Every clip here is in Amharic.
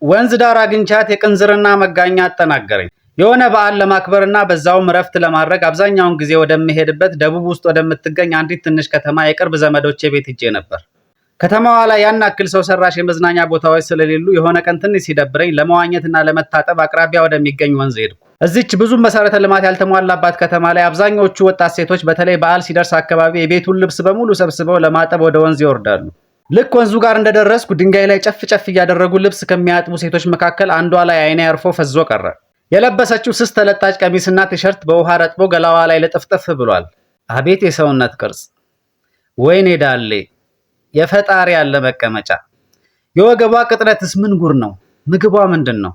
ወንዝ ዳር አግኝቻት የቅንዝርና መጋኛ አጠናገረኝ። የሆነ በዓል ለማክበርና በዛውም እረፍት ለማድረግ አብዛኛውን ጊዜ ወደምሄድበት ደቡብ ውስጥ ወደምትገኝ አንዲት ትንሽ ከተማ የቅርብ ዘመዶቼ ቤት ሄጄ ነበር። ከተማዋ ላይ ያን ያክል ሰው ሰራሽ የመዝናኛ ቦታዎች ስለሌሉ የሆነ ቀን ትንሽ ሲደብረኝ ለመዋኘትና ለመታጠብ አቅራቢያ ወደሚገኝ ወንዝ ሄድኩ። እዚች ብዙም መሰረተ ልማት ያልተሟላባት ከተማ ላይ አብዛኞቹ ወጣት ሴቶች በተለይ በዓል ሲደርስ አካባቢ የቤቱን ልብስ በሙሉ ሰብስበው ለማጠብ ወደ ወንዝ ይወርዳሉ። ልክ ወንዙ ጋር እንደደረስኩ ድንጋይ ላይ ጨፍ ጨፍ እያደረጉ ልብስ ከሚያጥቡ ሴቶች መካከል አንዷ ላይ አይኔ አርፎ ፈዞ ቀረ። የለበሰችው ስስ ተለጣጭ ቀሚስና ቲሸርት በውሃ ረጥቦ ገላዋ ላይ ልጥፍጥፍ ብሏል። አቤት የሰውነት ቅርጽ! ወይኔ ዳሌ! የፈጣሪ ያለ መቀመጫ! የወገቧ ቅጥነትስ ምን ጉር ነው? ምግቧ ምንድን ነው?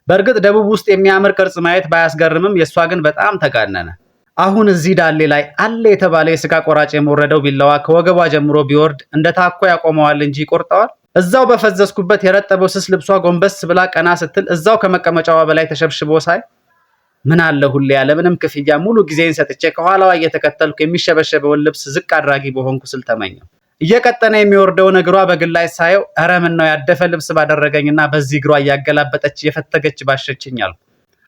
በእርግጥ ደቡብ ውስጥ የሚያምር ቅርጽ ማየት ባያስገርምም የእሷ ግን በጣም ተጋነነ። አሁን እዚህ ዳሌ ላይ አለ የተባለ የስጋ ቆራጭ የሞረደው ቢላዋ ከወገቧ ጀምሮ ቢወርድ እንደ ታኮ ያቆመዋል እንጂ ይቆርጠዋል? እዛው በፈዘዝኩበት የረጠበው ስስ ልብሷ ጎንበስ ብላ ቀና ስትል እዛው ከመቀመጫዋ በላይ ተሸብሽቦ ሳይ ምን አለ ሁሌ ያለምንም ክፍያ ሙሉ ጊዜን ሰጥቼ ከኋላዋ እየተከተልኩ የሚሸበሸበውን ልብስ ዝቅ አድራጊ በሆንኩ ስል ተመኘው። እየቀጠነ የሚወርደውን እግሯ በግላይ ሳየው ኧረ ምን ነው ያደፈ ልብስ ባደረገኝና በዚህ እግሯ እያገላበጠች የፈተገች ባሸችኝ አልኩ።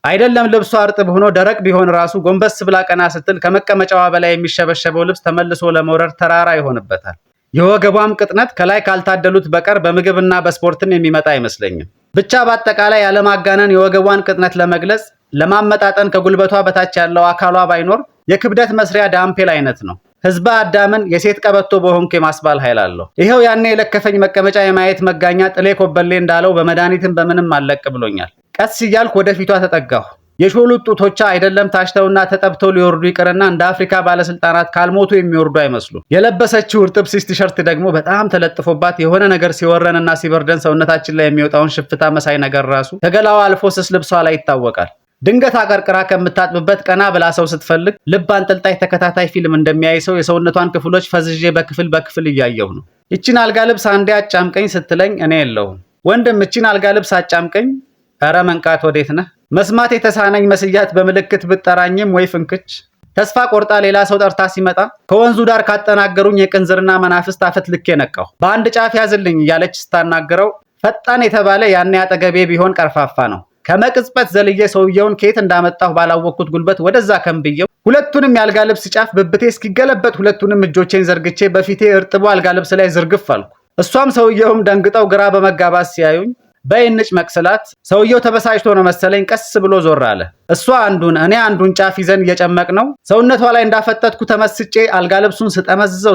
አይደለም ልብሷ እርጥብ ሆኖ ደረቅ ቢሆን ራሱ ጎንበስ ብላ ቀና ስትል ከመቀመጫዋ በላይ የሚሸበሸበው ልብስ ተመልሶ ለመውረድ ተራራ ይሆንበታል። የወገቧም ቅጥነት ከላይ ካልታደሉት በቀር በምግብና በስፖርትም የሚመጣ አይመስለኝም። ብቻ በአጠቃላይ ያለማጋነን የወገቧን ቅጥነት ለመግለጽ ለማመጣጠን ከጉልበቷ በታች ያለው አካሏ ባይኖር የክብደት መስሪያ ዳምፔል አይነት ነው። ህዝበ አዳምን የሴት ቀበቶ በሆንኩ የማስባል ኃይል አለው። ይኸው ያኔ የለከፈኝ መቀመጫ የማየት መጋኛ ጥሌ ኮበሌ እንዳለው በመድኃኒትም በምንም አለቅ ብሎኛል። ቀስ እያልኩ ወደፊቷ ተጠጋሁ። የሾሉት ጡቶቿ አይደለም ታሽተውና ተጠብተው ሊወርዱ ይቅርና እንደ አፍሪካ ባለስልጣናት ካልሞቱ የሚወርዱ አይመስሉም። የለበሰችው እርጥብ ሲስ ቲሸርት ደግሞ በጣም ተለጥፎባት የሆነ ነገር ሲወረንና ሲበርደን ሰውነታችን ላይ የሚወጣውን ሽፍታ መሳይ ነገር ራሱ ከገላዋ አልፎ ስስ ልብሷ ላይ ይታወቃል። ድንገት አቀርቅራ ከምታጥብበት ቀና ብላ ሰው ስትፈልግ ልብ አንጠልጣይ ተከታታይ ፊልም እንደሚያይ ሰው የሰውነቷን ክፍሎች ፈዝዤ በክፍል በክፍል እያየሁ ነው። ይቺን አልጋ ልብስ አንዴ አጫምቀኝ ስትለኝ እኔ የለሁም። ወንድም ይቺን አልጋ ልብስ አጫምቀኝ። ኧረ መንቃት ወዴት ነህ? መስማት የተሳነኝ መስያት በምልክት ብጠራኝም ወይ ፍንክች። ተስፋ ቆርጣ ሌላ ሰው ጠርታ ሲመጣ ከወንዙ ዳር ካጠናገሩኝ የቅንዝርና መናፍስት አፈት ልኬ ነቃሁ። በአንድ ጫፍ ያዝልኝ እያለች ስታናገረው ፈጣን የተባለ ያኔ አጠገቤ ቢሆን ቀርፋፋ ነው። ከመቅጽበት ዘልዬ ሰውየውን ከየት እንዳመጣሁ ባላወቅኩት ጉልበት ወደዛ ከምብየው ሁለቱንም የአልጋ ልብስ ጫፍ ብብቴ እስኪገለበት ሁለቱንም እጆቼን ዘርግቼ በፊቴ እርጥቦ አልጋ ልብስ ላይ ዝርግፍ አልኩ። እሷም ሰውየውም ደንግጠው ግራ በመጋባት ሲያዩኝ በይንጭ መቅስላት ሰውየው ተበሳጭቶ ነው መሰለኝ ቀስ ብሎ ዞር አለ። እሷ አንዱን እኔ አንዱን ጫፍ ይዘን እየጨመቅ ነው። ሰውነቷ ላይ እንዳፈጠጥኩ ተመስጬ አልጋ ልብሱን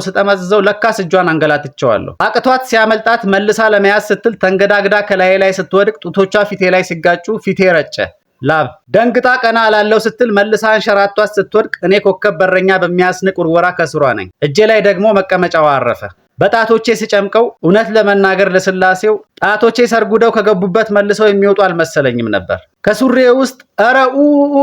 ስጠመዝዘው ለካስ እጇን አንገላትቸዋለሁ። አቅቷት ሲያመልጣት መልሳ ለመያዝ ስትል ተንገዳግዳ ከላዬ ላይ ስትወድቅ ጡቶቿ ፊቴ ላይ ሲጋጩ ፊቴ ረጨ ላብ። ደንግጣ ቀና ላለው ስትል መልሳ አንሸራቷት ስትወድቅ እኔ ኮከብ በረኛ በሚያስንቅ ውርወራ ከስሯ ነኝ። እጄ ላይ ደግሞ መቀመጫዋ አረፈ። በጣቶቼ ሲጨምቀው እውነት ለመናገር ለስላሴው ጣቶቼ ሰርጉደው ከገቡበት መልሰው የሚወጡ አልመሰለኝም ነበር። ከሱሬ ውስጥ አረኡ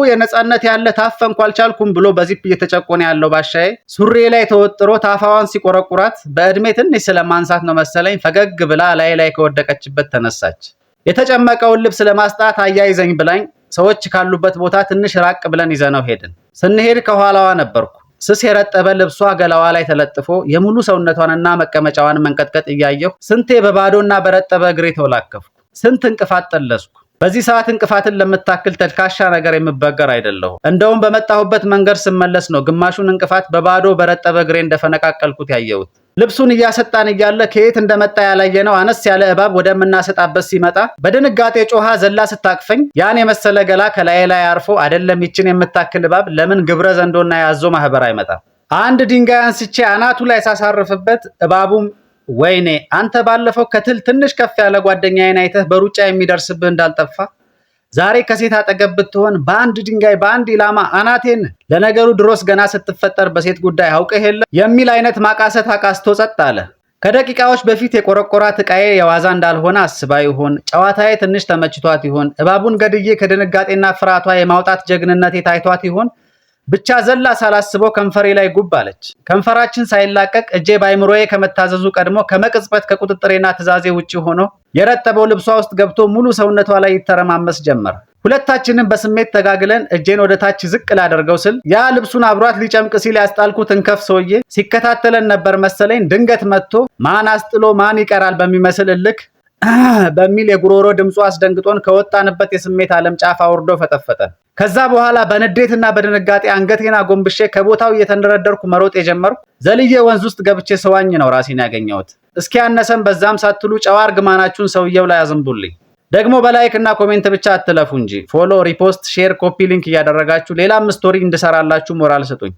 የነጻነት ያለ ታፈንኩ አልቻልኩም ብሎ በዚፕ እየተጨቆነ ያለው ባሻዬ ሱሬ ላይ ተወጥሮ ታፋዋን ሲቆረቁራት በእድሜ ትንሽ ስለማንሳት ነው መሰለኝ ፈገግ ብላ ላይ ከወደቀችበት ተነሳች። የተጨመቀውን ልብስ ለማስጣት አያይዘኝ ብላኝ ሰዎች ካሉበት ቦታ ትንሽ ራቅ ብለን ይዘነው ሄድን። ስንሄድ ከኋላዋ ነበርኩ። ስስ የረጠበ ልብሷ ገላዋ ላይ ተለጥፎ የሙሉ ሰውነቷንና መቀመጫዋን መንቀጥቀጥ እያየሁ ስንቴ በባዶና በረጠበ እግሬ ተወላከፍኩ። ስንት እንቅፋት ጠለስኩ። በዚህ ሰዓት እንቅፋትን ለምታክል ተልካሻ ነገር የምበገር አይደለሁ። እንደውም በመጣሁበት መንገድ ስመለስ ነው ግማሹን እንቅፋት በባዶ በረጠበ እግሬ እንደፈነቃቀልኩት ያየሁት። ልብሱን እያሰጣን እያለ ከየት እንደመጣ ያላየነው አነስ ያለ እባብ ወደምናሰጣበት ሲመጣ በድንጋጤ ጮሃ ዘላ ስታቅፈኝ ያን የመሰለ ገላ ከላይ ላይ አርፎ አይደለም ይችን የምታክል እባብ ለምን ግብረ ዘንዶና ያዞ ማህበር አይመጣም? አንድ ድንጋይ አንስቼ አናቱ ላይ ሳሳርፍበት እባቡም ወይኔ አንተ ባለፈው ከትል ትንሽ ከፍ ያለ ጓደኛዬን አይተህ በሩጫ የሚደርስብህ እንዳልጠፋ ዛሬ ከሴት አጠገብ ብትሆን በአንድ ድንጋይ በአንድ ኢላማ አናቴን። ለነገሩ ድሮስ ገና ስትፈጠር በሴት ጉዳይ አውቀህ የለ የሚል አይነት ማቃሰት አቃስቶ ጸጥ አለ። ከደቂቃዎች በፊት የቆረቆራት ዕቃዬ የዋዛ እንዳልሆነ አስባ ይሆን? ጨዋታዬ ትንሽ ተመችቷት ይሆን? እባቡን ገድዬ ከድንጋጤና ፍርሃቷ የማውጣት ጀግንነቴ ታይቷት ይሆን? ብቻ ዘላ ሳላስበው ከንፈሬ ላይ ጉብ አለች። ከንፈራችን ሳይላቀቅ እጄ ባይምሮዬ ከመታዘዙ ቀድሞ ከመቅጽበት ከቁጥጥሬና ትእዛዜ ውጪ ሆኖ የረጠበው ልብሷ ውስጥ ገብቶ ሙሉ ሰውነቷ ላይ ይተረማመስ ጀመር። ሁለታችንም በስሜት ተጋግለን እጄን ወደ ታች ዝቅ ላደርገው ስል ያ ልብሱን አብሯት ሊጨምቅ ሲል ያስጣልኩት እንከፍ ሰውዬ ሲከታተለን ነበር መሰለኝ። ድንገት መጥቶ ማን አስጥሎ ማን ይቀራል በሚመስል እልክ በሚል የጉሮሮ ድምፁ አስደንግጦን ከወጣንበት የስሜት ዓለም ጫፍ አውርዶ ፈጠፈጠን። ከዛ በኋላ በንዴትና በድንጋጤ አንገቴን አጎንብሼ ከቦታው እየተንደረደርኩ መሮጥ የጀመርኩ ዘልዬ ወንዝ ውስጥ ገብቼ ስዋኝ ነው ራሴን ያገኘሁት። እስኪ ያነሰን በዛም ሳትሉ ጨዋ እርግማናችሁን ሰውየው ላይ አዝንቡልኝ። ደግሞ በላይክ እና ኮሜንት ብቻ አትለፉ እንጂ ፎሎ፣ ሪፖስት፣ ሼር፣ ኮፒ ሊንክ እያደረጋችሁ ሌላም ስቶሪ እንድሰራላችሁ ሞራል ስጡኝ።